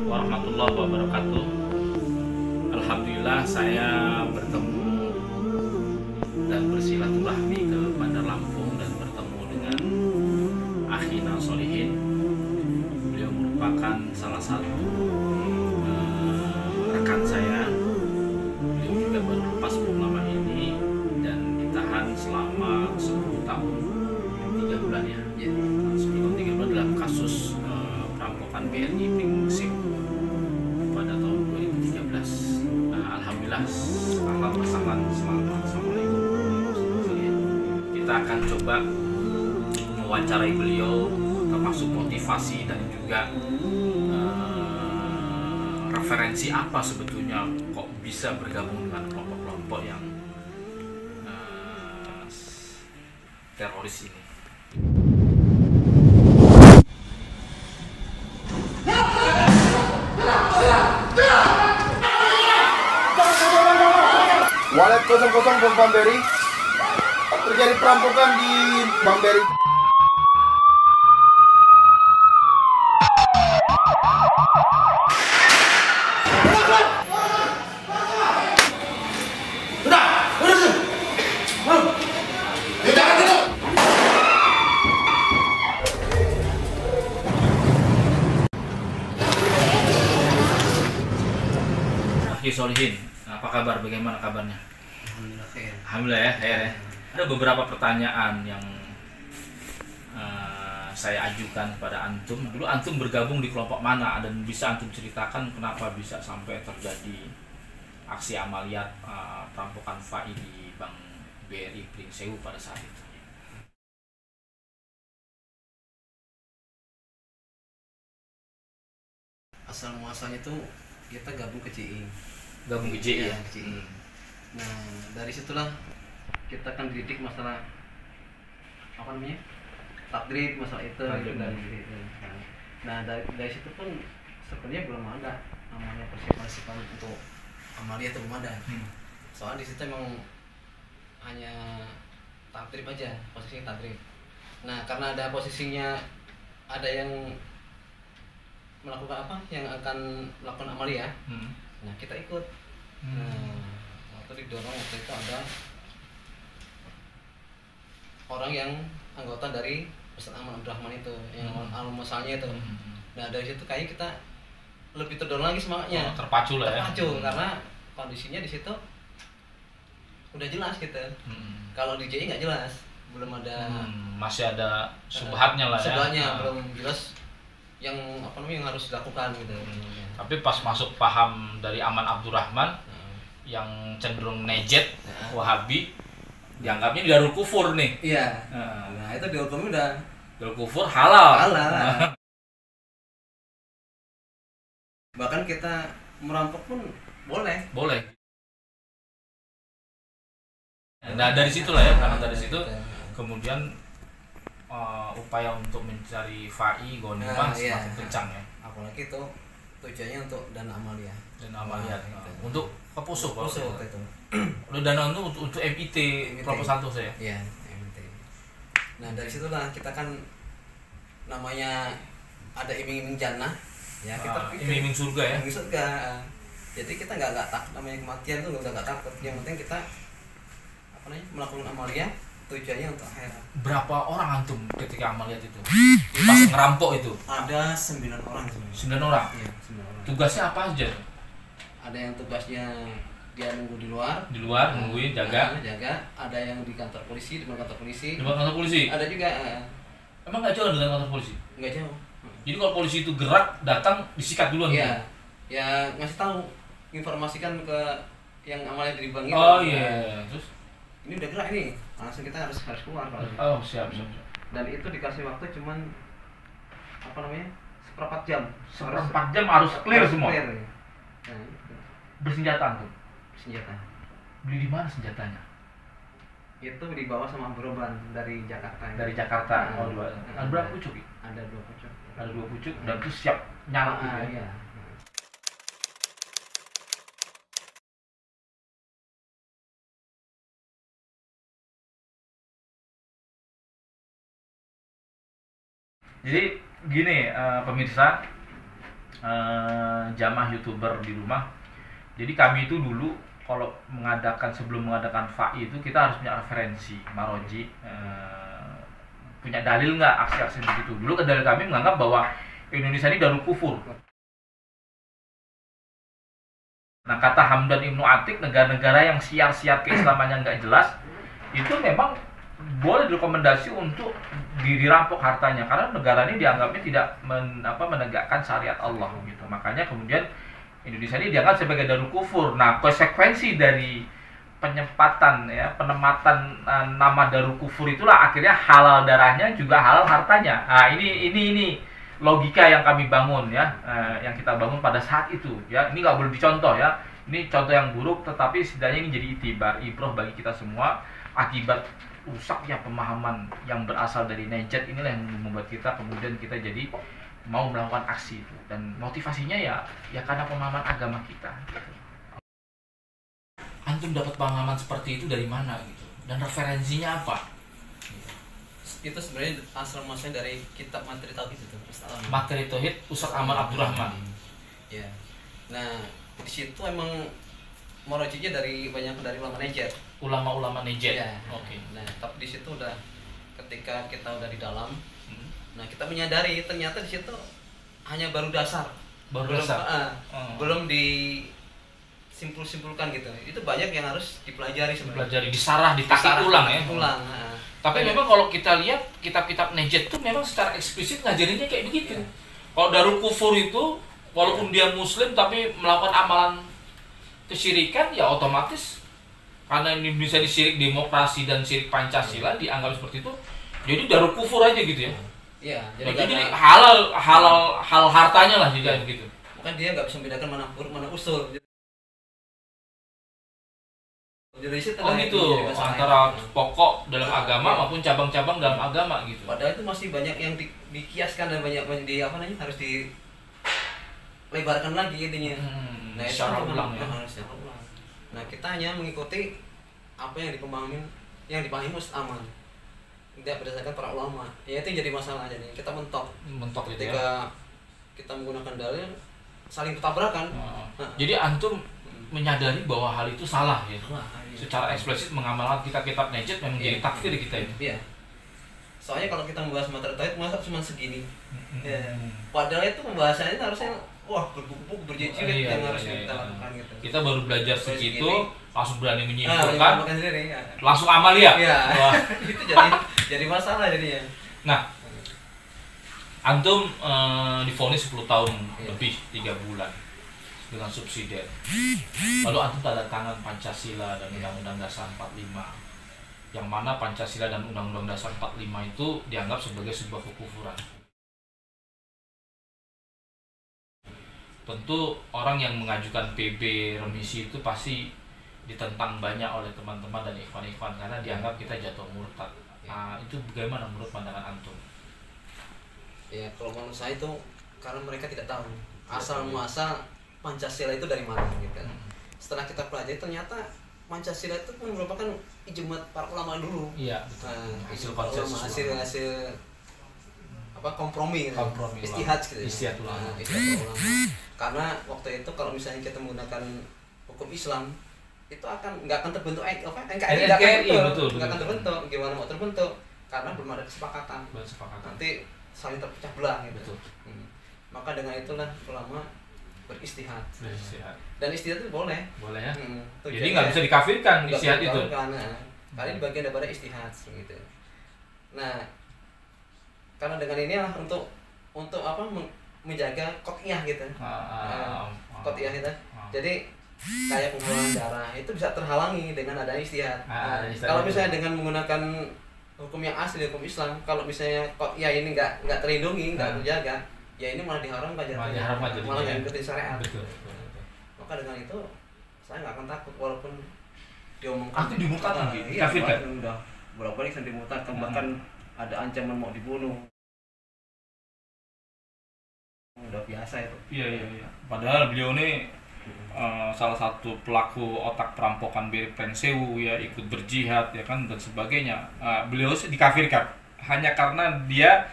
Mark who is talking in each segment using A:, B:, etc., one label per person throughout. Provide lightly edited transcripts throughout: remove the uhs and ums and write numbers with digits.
A: warahmatullahi wabarakatuh. Alhamdulillah saya bertemu dan bersilaturahmi ke Bandar Lampung dan bertemu dengan Akhina Solihin. Beliau merupakan salah satu rekan saya. Beliau juga baru lepas purnama ini dan ditahan selama 10 tahun 3 bulan ya. 10 tahun 3 bulan dalam kasus perampokan BRI Pringsewu pada tahun 2013. Alhamdulillah, ahlan wa sahlan, selamat. Assalamualaikum warahmatullahi wabarakatuh. Kita akan coba mewawancarai beliau, termasuk motivasi dan juga referensi apa sebetulnya kok bisa bergabung dengan kelompok-kelompok yang teroris ini.
B: Walet 00 Bamberi, terjadi perampokan di Bamberi.
A: Solihin, apa kabar? Bagaimana kabarnya?
C: Alhamdulillah khair.
A: Alhamdulillah ya, khair ya. Ada beberapa pertanyaan yang saya ajukan pada antum. Dulu antum bergabung di kelompok mana dan bisa antum ceritakan kenapa bisa sampai terjadi aksi amaliyat perampokan FAI di Bank BRI Pringsewu pada saat itu?
C: Asal muasalnya tuh kita gabung ke CI.
A: Gabung ke JI ya?
C: CI. Nah, dari situlah kita kan dididik masalah apa namanya? Takdir, masalah itu dan gitu. Nah, dari situ pun sebenarnya belum ada namanya persiapan untuk amalia itu belum ada. Soalnya di situ emang hanya takdir aja, posisinya takdir. Nah, karena ada posisinya ada yang melakukan apa yang akan melakukan amalia, nah kita ikut. Nah, waktu didorong waktu itu ada orang yang anggota dari Ustaz Aman Abdurrahman itu yang al-musalnya itu. Nah dari situ kayak kita lebih terdorong lagi semangatnya.
A: Terpacu lah ya.
C: Terpacu karena kondisinya di situ udah jelas gitu. Kalau di JI nggak jelas, belum ada.
A: Masih ada subhatnya lah ya.
C: Subhatnya belum jelas yang apa namanya yang harus dilakukan gitu.
A: Tapi pas masuk paham dari Aman Abdurrahman yang cenderung nejet, Wahabi, dianggapnya Darul Kufur nih.
C: Iya. Nah itu dihukumi udah
A: Darul Kufur halal.
C: halal. Bahkan kita merampok pun boleh.
A: Boleh. Nah dari situlah ya, karena dari situ kemudian upaya untuk mencari FAI Ghanimah semakin kencang ya.
C: Apalagi itu tujuannya untuk dana amalia.
A: Dan amaliyat
C: Gitu.
A: untuk Kepusuh
C: itu.
A: Udah dana untuk MIT Propo Santoso ya.
C: Iya, MT. Nah dari situlah kita kan namanya ada iming-iming jannah, ya kita pikir
A: iming-iming surga ya.
C: iming surga. Jadi kita nggak takut namanya kematian tuh nggak takut. Yang penting kita apa namanya melakukan amalia tujuannya untuk akhirat.
A: Berapa orang antum ketika amaliyat itu? Pas ngerampok itu?
C: Ada 9 orang sebenarnya.
A: 9 orang.
C: Iya, 9 orang.
A: Tugasnya apa aja?
C: Ada yang tugasnya dia nunggu di luar.
A: Di luar nungguin, jaga.
C: Jaga. Ada yang di kantor polisi, di depan kantor polisi.
A: Di kantor polisi.
C: Ada juga.
A: Emang nggak jauh dengan kantor polisi?
C: Nggak jauh.
A: Jadi kalau polisi itu gerak datang disikat duluan.
C: Iya.
A: Gitu?
C: Ya ngasih tahu, informasikan ke yang amalia di bank itu.
A: Oh iya. Terus?
C: Ini udah gerak ini. Langsung kita harus keluar kalau gitu.
A: Oh siap.
C: Dan itu dikasih waktu cuman apa namanya? Seperempat jam.
A: Seperempat jam harus clear semua.
C: Clear, ya. Nah, itu.
A: Bersenjata antum?
C: Senjata.
A: Beli di mana senjatanya?
C: Itu dibawa sama Broban dari Jakarta.
A: Dari Jakarta. Oh, ada berapa pucuk?
C: Ada 2 pucuk.
A: Ada 2 pucuk dan itu siap nyala gitu ya.
C: Iya.
A: Jadi gini pemirsa, jamaah YouTuber di rumah. Jadi kami itu dulu kalau sebelum mengadakan FAI itu kita harus punya referensi maroji, punya dalil nggak aksi-aksi begitu. Dulu dalil kami menganggap bahwa Indonesia ini darul kufur. Nah, kata Hamdan Ibnu Atik, negara-negara yang siar-siar keislamannya nggak jelas itu memang boleh direkomendasi untuk dirampok hartanya, karena negara ini dianggapnya tidak menegakkan syariat Allah gitu. Makanya kemudian Indonesia ini dianggap sebagai darul kufur. Nah, konsekuensi dari penematan nama darul kufur itulah akhirnya halal darahnya juga halal hartanya. Nah, ini logika yang kami bangun ya, yang kita bangun pada saat itu ya. Ini nggak boleh dicontoh ya. Ini contoh yang buruk, tetapi setidaknya ini jadi ibrah bagi kita semua. Akibat rusaknya pemahaman yang berasal dari Najat inilah yang membuat kita kemudian kita jadi mau melakukan aksi itu, dan motivasinya ya karena pemahaman agama kita gitu. Antum dapat pemahaman seperti itu dari mana gitu, dan referensinya apa gitu.
C: Itu sebenarnya asal muasalnya dari kitab Materi Tauhid itu,
A: Materi Tauhid Ustaz Ahmad Abdurrahman
C: ya. Nah, di situ emang merujunya dari ulama Najat,
A: ulama Najat
C: ya.
A: Oke.
C: Nah, tapi di situ udah ketika kita udah di dalam, nah kita menyadari ternyata di situ hanya belum disimpulkan gitu. Itu banyak yang harus dipelajari sebenarnya.
A: Disarah, ditakik ulang ya.
C: Nah.
A: Tapi memang kalau kita lihat kitab-kitab Najat itu memang secara eksplisit ngajarinnya kayak begitu. Ya. Kalau darul kufur itu walaupun dia muslim tapi melakukan amalan kesyirikan, ya otomatis karena ini bisa disirik demokrasi dan sirik Pancasila dianggap seperti itu, jadi darul kufur aja gitu ya.
C: Iya,
A: jadi halal hartanya lah juga begitu.
C: Bukan, dia nggak bisa membedakan mana furuk mana usul. Jadi
A: gitu, antara pokok dalam agama maupun cabang-cabang dalam agama gitu.
C: Padahal itu masih banyak yang dikiaskan dan banyak harus dilebarkan lagi intinya. Nah,
A: secara ulang ya.
C: Nah, kita hanya mengikuti apa yang dipahami Ustaz Aman. Tidak berdasarkan para ulama. Ya itu jadi masalah aja nih. Kita mentok
A: itu
C: ketika
A: ya.
C: Kita menggunakan dalil saling bertabrakan.
A: Jadi antum menyadari bahwa hal itu salah ya. Secara eksplisit mengamalkan kitab Najat memang jadi takfir kita ini.
C: Iya. Soalnya kalau kita membahas materi tauhid masa cuma segini. Padahal itu pembahasannya harusnya berbuku-buku berjilid yang harus kita lakukan gitu.
A: Kita baru belajar segitu, langsung berani menyimpulkan,
C: sendiri, ya.
A: Langsung amalia.
C: Iya. Itu jadi masalah jadinya.
A: Nah, antum divonis 10 tahun lebih 3 bulan dengan subsidiar. Lalu antum tanda tangan Pancasila dan Undang-Undang Dasar 45, yang mana Pancasila dan Undang-Undang Dasar 45 itu dianggap sebagai sebuah kekufuran. Tentu orang yang mengajukan PB remisi itu pasti ditentang banyak oleh teman-teman dan ikhwan-ikhwan karena dianggap kita jatuh murtad. Nah, itu bagaimana menurut pandangan antum?
C: Ya, kalau menurut saya itu karena mereka tidak tahu asal muasal Pancasila itu dari mana gitu. Setelah kita pelajari ternyata Pancasila itu merupakan ijma para ulama dulu.
A: Iya, betul.
C: Hasil kompromi istihad gitu.
A: Istihad ulama.
C: Karena waktu itu kalau misalnya kita menggunakan hukum Islam itu nggak akan terbentuk NKRI nggak akan terbentuk. Gimana mau terbentuk? Karena belum ada kesepakatan. Nanti saling terpecah belah gitu. Maka dengan itulah ulama beristihad. Dan istihad itu boleh ya.
A: Jadi nggak bisa dikafirkan istihad itu.
C: Karena di bagian daripada istihad gitu. Nah, karena dengan ini lah untuk menjaga qot'iyah gitu. Qot'iyah itu. Jadi kayak penghalangan darah itu bisa terhalangi dengan adanya istihad. Kalau misalnya dengan menggunakan hukum yang asli, hukum Islam, kalau misalnya qot'iyah ini nggak terlindungi, nggak terjaga, ya ini malah diharamkan jadinya. Malah nggak ikuti syariat.
A: Betul.
C: Maka dengan itu saya nggak akan takut walaupun diomongkan.
A: Dimurtadkan, dikafirkan.
C: Udah berapa kali saya dimurtadkan, bahkan ada ancaman mau dibunuh. Udah biasa itu.
A: Iya. Padahal beliau ini salah satu pelaku otak perampokan Prensewu ya, ikut berjihad ya kan dan sebagainya. Beliau dikafirkan hanya karena dia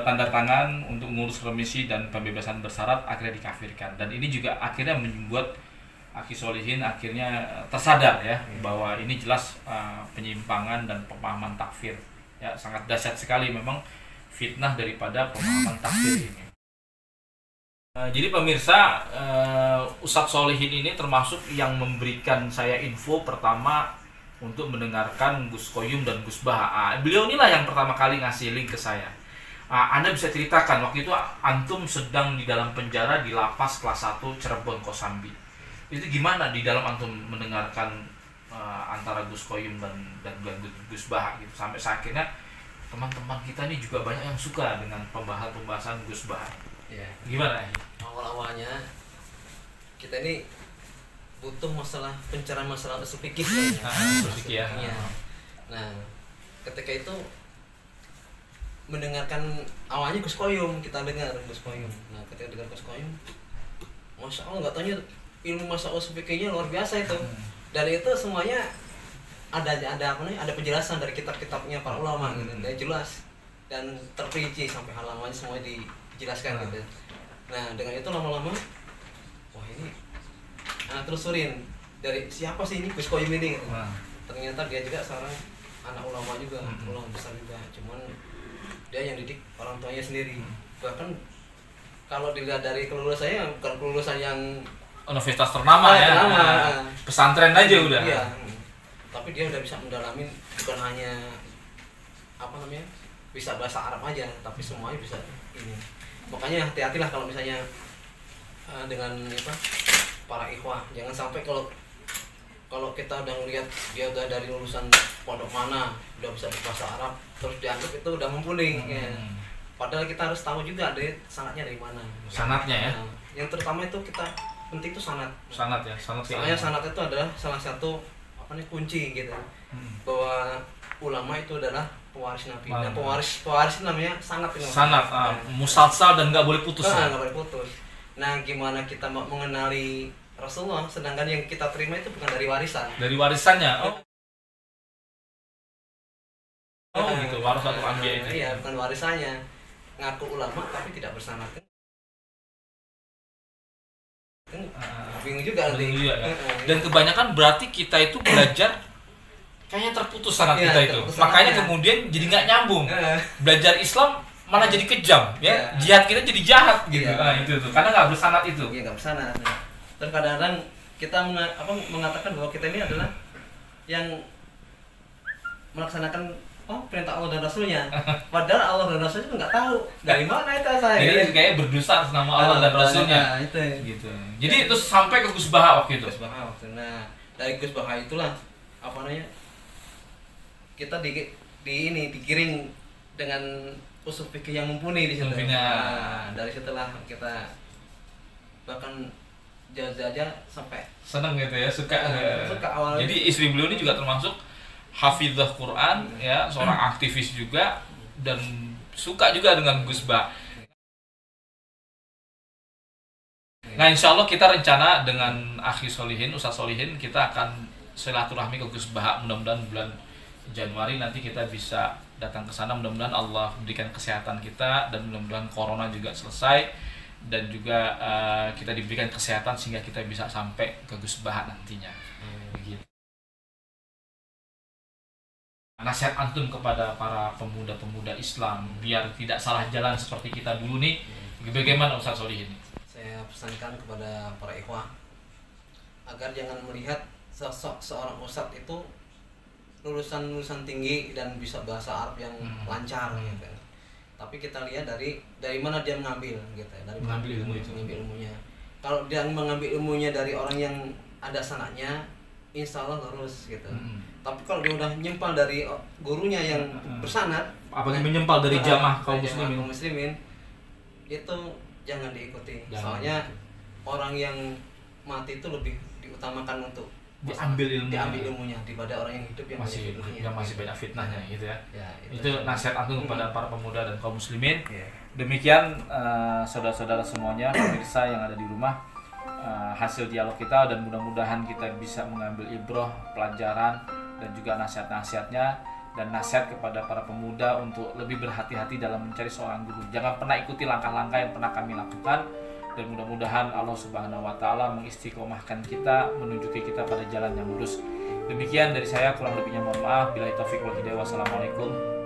A: tanda tangan untuk mengurus remisi dan pembebasan bersyarat, akhirnya dikafirkan. Dan ini juga akhirnya membuat Akhi Solihin akhirnya tersadar ya bahwa ini jelas penyimpangan dan pemahaman takfir. Ya, sangat dahsyat sekali memang fitnah daripada pemahaman takfir ini. Jadi pemirsa, Ustadz Solihin ini termasuk yang memberikan saya info pertama untuk mendengarkan Gus Koyum dan Gus Baha. Beliau inilah yang pertama kali ngasih link ke saya. Anda bisa ceritakan waktu itu antum sedang di dalam penjara di lapas kelas 1 Cirebon Kosambi. Itu gimana di dalam antum mendengarkan antara Gus Koyum dan Gus Baha gitu, sampai akhirnya teman-teman kita ini juga banyak yang suka dengan pembahasan Gus Baha.
C: Ya.
A: Gimana?
C: Awal-awalnya kita ini butuh masalah pencerahan masalah usul fikih
A: ya.
C: Nah, ketika itu mendengarkan awalnya Gus Koyum, kita dengar Gus Koyum. Nah, ketika dengar Gus Koyum, masya Allah, nggak taunya ilmu masalah usul fikihnya luar biasa itu. Dan itu semuanya ada apa nih? Ada penjelasan dari kitab-kitabnya para ulama gitu, dan jelas dan terperinci sampai halamannya semua dijelaskan gitu. Nah, dengan itu lama-lama, wah ini telusurin dari siapa sih ini Gus Koyum ini gitu. Ternyata dia juga seorang anak ulama juga, ulama besar juga, cuman dia yang didik orang tuanya sendiri. Bahkan kalau dilihat dari kelulusan saya, bukan kelulusan yang
A: universitas ternama ya, pesantren aja udah.
C: Iya. Tapi dia udah bisa mendalami, bukan hanya apa namanya, bisa bahasa Arab aja, tapi semuanya bisa ini. Makanya hati-hatilah kalau misalnya dengan apa, para ikhwah, jangan sampai kalau kita udah ngelihat dia udah dari lulusan pondok mana, udah bisa bahasa Arab, terus dianggap itu udah mumpuni. Ya. Padahal kita harus tahu juga dari sanatnya dari mana.
A: Sanatnya ya.
C: Nah, yang terutama itu kita penting itu sanat.
A: Sanat ya, sanat.
C: Soalnya sanat itu adalah salah satu apa nih, kunci gitu. Bahwa ulama itu adalah pewaris Nabi. Nah, pewaris itu namanya sanat.
A: Sanat, musalsal dan nggak boleh putus.
C: Nggak boleh putus. Nah, gimana kita mengenali Rasulullah, sedangkan yang kita terima itu bukan dari warisan. Dari
A: warisannya. Gitu, waris satu ambil itu.
C: Iya, bukan warisannya. Ngaku ulama tapi tidak bersanad. Bingung juga nanti.
A: Ya. Dan kebanyakan berarti kita itu belajar kayaknya terputus sanad kita itu. Makanya kemudian jadi nggak nyambung. Belajar Islam malah jadi kejam, ya. Jihad kita jadi jahat gitu. Nah, itu tuh. Karena nggak bersanad itu.
C: Iya, nggak bersanad. Terus kadang-kadang kita mengatakan bahwa kita ini adalah yang melaksanakan perintah Allah dan Rasulnya. Padahal Allah dan Rasulnya itu nggak tahu dari mana itu saya.
A: Jadi kayak berdosa atas nama Allah dan Rasulnya.
C: Itu.
A: Gitu. Jadi itu sampai ke Gus Baha waktu itu.
C: Gus Baha waktu. Nah, dari Gus Baha itulah apa namanya, kita digiring dengan usul fikih yang mumpuni di situ. Nah, dari situlah kita bahkan jauh-jauh aja sampai
A: seneng gitu ya, suka
C: awalnya.
A: Jadi istri beliau ini juga termasuk hafizah Quran ya, seorang aktivis juga, dan suka juga dengan Gus Baha. Nah, insya Allah kita rencana dengan Akhi Solihin, Ustadz Solihin, kita akan silaturahmi ke Gus Baha. Mudah-mudahan bulan Januari nanti kita bisa datang ke sana. Mudah-mudahan Allah berikan kesehatan kita, dan mudah-mudahan corona juga selesai, dan juga kita diberikan kesehatan sehingga kita bisa sampai ke Gus Baha nantinya. Begitu. Nasihat antum kepada para pemuda-pemuda Islam biar tidak salah jalan seperti kita dulu nih, bagaimana Ustadz Solihin?
C: Saya pesankan kepada para ikhwah agar jangan melihat sosok seorang ustadz itu lulusan tinggi dan bisa bahasa Arab yang lancar gitu. Tapi kita lihat dari mana dia mengambil gitu, dari mengambil ilmunya. Kalau dia mengambil ilmunya dari orang yang ada sanadnya, insya Allah lurus gitu. Tapi kalau dia udah nyempal dari gurunya yang bersanad,
A: apalagi menyempal dari jamaah kaum
C: muslimin, itu jangan diikuti. Soalnya orang yang mati itu lebih diutamakan untuk
A: diambil
C: ilmunya daripada orang yang hidup yang
A: masih banyak fitnahnya gitu ya. Itu
C: ya.
A: nasihat antum kepada para pemuda dan kaum muslimin. Demikian saudara-saudara semuanya, pemirsa yang ada di rumah, hasil dialog kita, dan mudah-mudahan kita bisa mengambil ibrah, pelajaran, dan juga nasihat-nasihatnya,
D: dan nasihat kepada para pemuda untuk lebih berhati-hati dalam mencari seorang guru. Jangan pernah ikuti langkah-langkah yang pernah kami lakukan, dan mudah-mudahan Allah Subhanahu wa taala mengistiqomahkan kita, menunjuki kita pada jalan yang lurus. Demikian dari saya, kurang lebihnya mohon maaf. Billahi taufiq wal hidayah. Wassalamualaikum